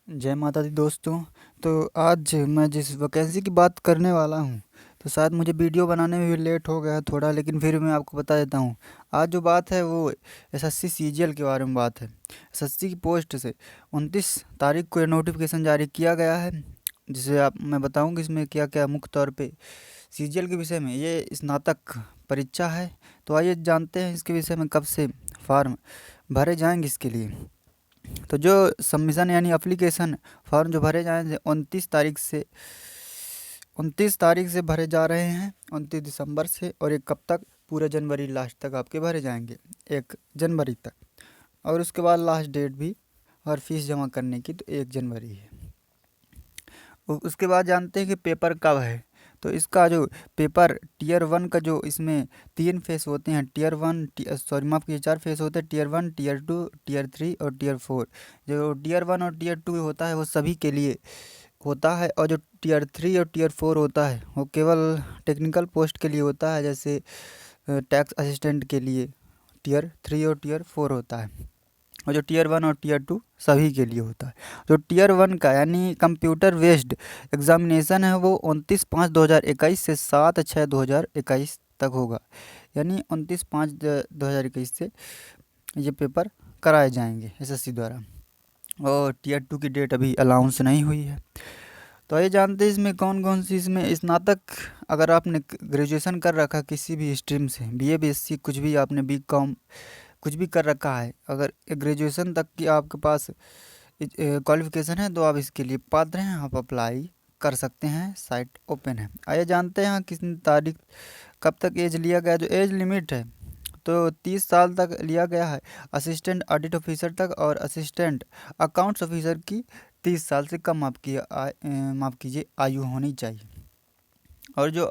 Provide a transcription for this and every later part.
जय माता दी दोस्तों। तो आज मैं जिस वैकेंसी की बात करने वाला हूँ, तो शायद मुझे वीडियो बनाने में भी लेट हो गया थोड़ा, लेकिन फिर मैं आपको बता देता हूँ। आज जो बात है वो एसएससी सीजीएल के बारे में बात है। एसएससी की पोस्ट से 29 तारीख को ये नोटिफिकेशन जारी किया गया है, जिसे आप मैं बताऊँगी इसमें क्या क्या मुख्य तौर पे सीजीएल के विषय में। ये स्नातक परीक्षा है, तो आइए जानते हैं इसके विषय में कब से फॉर्म भरे जाएंगे इसके लिए। तो जो सबमिशन यानी एप्लीकेशन फॉर्म जो भरे जाएंगे 29 तारीख से भरे जा रहे हैं, 29 दिसंबर से, और एक कब तक, पूरे जनवरी लास्ट तक आपके भरे जाएंगे, 1 जनवरी तक। और उसके बाद लास्ट डेट भी और फीस जमा करने की तो 1 जनवरी है। उसके बाद जानते हैं कि पेपर कब है। तो इसका जो पेपर टियर 1 का जो इसमें 3 फेस होते हैं, टियर 1 सॉरी माफ़ कीजिए 4 फेस होते हैं, टियर 1, टियर 2, टियर 3 और टियर 4। जो टियर 1 और टियर 2 होता है वो सभी के लिए होता है, और जो टियर 3 और टियर 4 होता है वो केवल टेक्निकल पोस्ट के लिए होता है, जैसे टैक्स असिस्टेंट के लिए टियर 3 और टियर 4 होता है। और जो टियर 1 और टियर 2 सभी के लिए होता है। जो टियर 1 का यानी कंप्यूटर बेस्ड एग्जामिनेशन है वो 29/5/2021 से 7/6/2021 तक होगा। यानी 29/5/2021 से ये पेपर कराए जाएंगे एसएससी द्वारा। और टियर 2 की डेट अभी अनाउंस नहीं हुई है। तो ये जानते हैं इसमें कौन कौन सी, इसमें स्नातक अगर आपने ग्रेजुएशन कर रखा किसी भी स्ट्रीम से, बीए बीएससी कुछ भी, आपने बीकॉम कुछ भी कर रखा है, अगर ग्रेजुएशन तक की आपके पास क्वालिफिकेशन है तो आप इसके लिए पात्र हैं, आप अप्लाई कर सकते हैं। साइट ओपन है। आइए जानते हैं किस तारीख कब तक एज लिया गया। जो एज लिमिट है तो 30 साल तक लिया गया है असिस्टेंट ऑडिट ऑफिसर तक, और असिस्टेंट अकाउंट्स ऑफिसर की 30 साल से कम आपकी माफ़ कीजिए आयु होनी चाहिए। और जो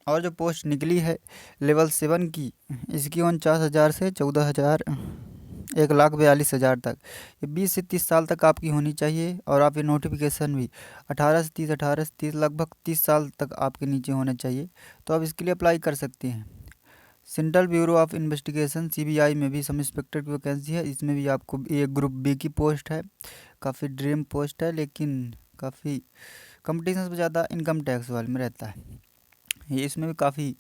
और जो पोस्ट निकली है लेवल 7 की, इसकी 49,000 से 14,000 1,42,000 तक, ये 20 से 30 साल तक आपकी होनी चाहिए। और आप ये नोटिफिकेशन भी 18 से 30 लगभग 30 साल तक आपके नीचे होने चाहिए, तो आप इसके लिए अप्लाई कर सकते हैं। Central bureau of investigation CBI में भी सब इंस्पेक्टर की वैकेंसी है। इसमें भी आपको ये ग्रुप बी की पोस्ट है, काफ़ी ड्रीम पोस्ट है, लेकिन काफ़ी कंपटीशन से ज़्यादा इनकम टैक्स वाले में रहता है। ये इसमें भी काफ़ी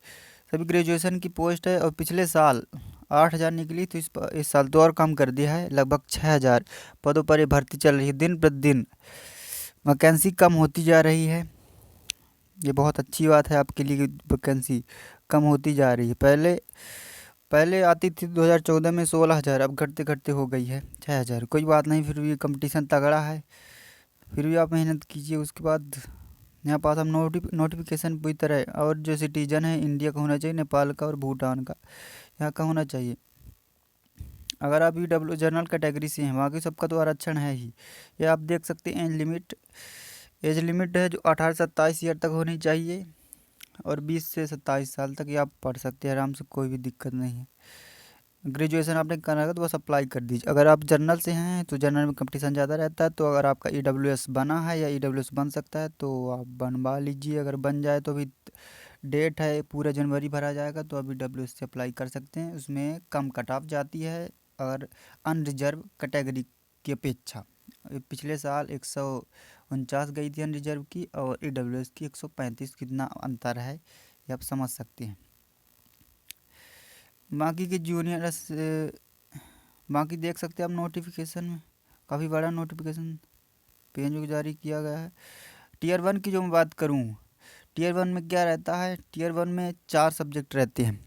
सभी ग्रेजुएशन की पोस्ट है। और पिछले साल 8,000 निकली, तो इस साल तो और कम कर दिया है, लगभग 6,000 पदों पर ये भर्ती चल रही है। दिन प्रतिदिन वैकेंसी कम होती जा रही है। ये बहुत अच्छी बात है आपके लिए कि वैकेंसी कम होती जा रही है। पहले पहले आती थी 2014 में 16,000, अब घटते घटते हो गई है 6,000। कोई बात नहीं, फिर भी कंपटीशन तगड़ा है, फिर भी आप मेहनत कीजिए। उसके बाद यहाँ पास हम नोटिफिकेशन पूरी तरह, और जो सिटीजन है इंडिया का होना चाहिए, नेपाल का और भूटान का यहाँ का होना चाहिए। अगर आप ईडब्ल्यू जनरल कैटेगरी से हैं, बाकी सबका तो आरक्षण है ही। ये आप देख सकते हैं एज लिमिट है जो 18 से 27 ईयर तक होनी चाहिए, और 20 से 27 साल तक ये आप पढ़ सकते हैं आराम से, कोई भी दिक्कत नहीं है। ग्रेजुएशन आपने करा है तो बस अप्लाई कर दीजिए। अगर आप जनरल से हैं तो जनरल में कंपटीशन ज़्यादा रहता है, तो अगर आपका ईडब्ल्यूएस बना है या ईडब्ल्यूएस बन सकता है तो आप बनवा लीजिए। अगर बन जाए तो भी डेट है, पूरा जनवरी भरा जाएगा, तो आप ईडब्ल्यूएस से अप्लाई कर सकते हैं। उसमें कम कट ऑफ जाती है और अनरिजर्व कैटेगरी की अपेक्षा। पिछले साल 149 गई थी अनरिजर्व की, और ईडब्ल्यूएस की 135। कितना अंतर है ये आप समझ सकते हैं। बाकी के जूनियर्स बाकी देख सकते हैं आप नोटिफिकेशन में, काफ़ी बड़ा नोटिफिकेशन पेज जो जारी किया गया है। टियर 1 की जो मैं बात करूँ, टियर 1 में क्या रहता है, टियर 1 में 4 सब्जेक्ट रहते हैं।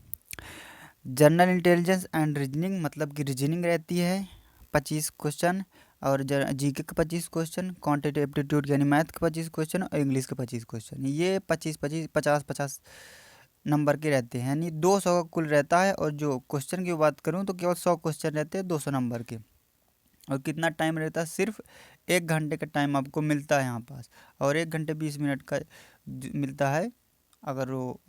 जनरल इंटेलिजेंस एंड रीजनिंग, मतलब कि रीजनिंग रहती है 25 क्वेश्चन, और जीके का 25 क्वेश्चन, क्वांटिटेटिव एप्टीट्यूड यानी मैथ का 25 क्वेश्चन, और इंग्लिश का 25 क्वेश्चन। ये 25-25 50-50 नंबर के रहते हैं, यानी 200 का कुल रहता है। और जो क्वेश्चन की बात करूँ तो केवल 100 क्वेश्चन रहते हैं 200 नंबर के। और कितना टाइम रहता है, सिर्फ 1 घंटे का टाइम आपको मिलता है यहाँ पास, और 1 घंटे 20 मिनट का मिलता है अगर वो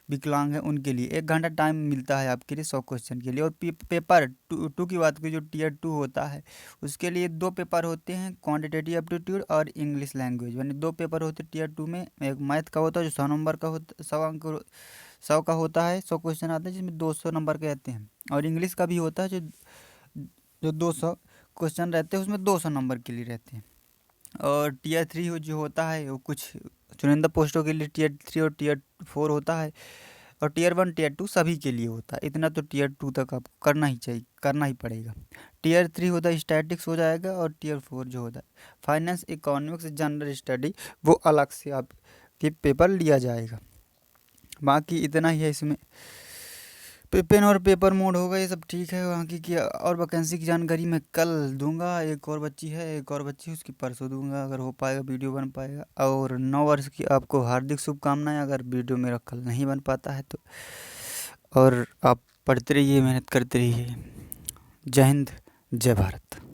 विकलांग है उनके लिए। 1 घंटा टाइम मिलता है आपके लिए 100 क्वेश्चन के लिए। और पेपर टू की बात करें, जो टियर 2 होता है उसके लिए 2 पेपर होते हैं, क्वांटिटेटिव एप्टीट्यूड और इंग्लिश लैंग्वेज, यानी 2 पेपर होते हैं टियर 2 में। एक मैथ का होता है जो 100 नंबर का होता, 100 का होता है, 100 क्वेश्चन आते हैं जिसमें 200 नंबर के रहते हैं। और इंग्लिश का भी होता है जो 200 क्वेश्चन रहते हैं उसमें 200 नंबर के लिए रहते हैं। और टीयर 3 जो होता है वो कुछ चुनिंदा पोस्टों के लिए टीयर 3 और टीयर 4 होता है। और टीयर 1 टीयर 2 सभी के लिए होता है। इतना तो टीयर 2 तक आपको करना ही चाहिए, करना ही पड़ेगा। टीयर 3 होता है स्टैटिक्स हो जाएगा, और टीयर 4 जो होता है फाइनेंस, इकोनॉमिक्स, जनरल स्टडी, वो अलग से आपके पेपर लिया जाएगा। बाकी इतना ही है इसमें। पेन और पेपर मोड होगा, ये सब ठीक है। बाकी की और वैकेंसी की जानकारी मैं कल दूंगा। एक और बच्ची है, एक और बच्ची, उसकी परसों दूंगा अगर हो पाएगा, वीडियो बन पाएगा। और 9 वर्ष की आपको हार्दिक शुभकामनाएं अगर वीडियो मेरा कल नहीं बन पाता है तो। और आप पढ़ते रहिए, मेहनत करते रहिए। जय हिंद, जय भारत।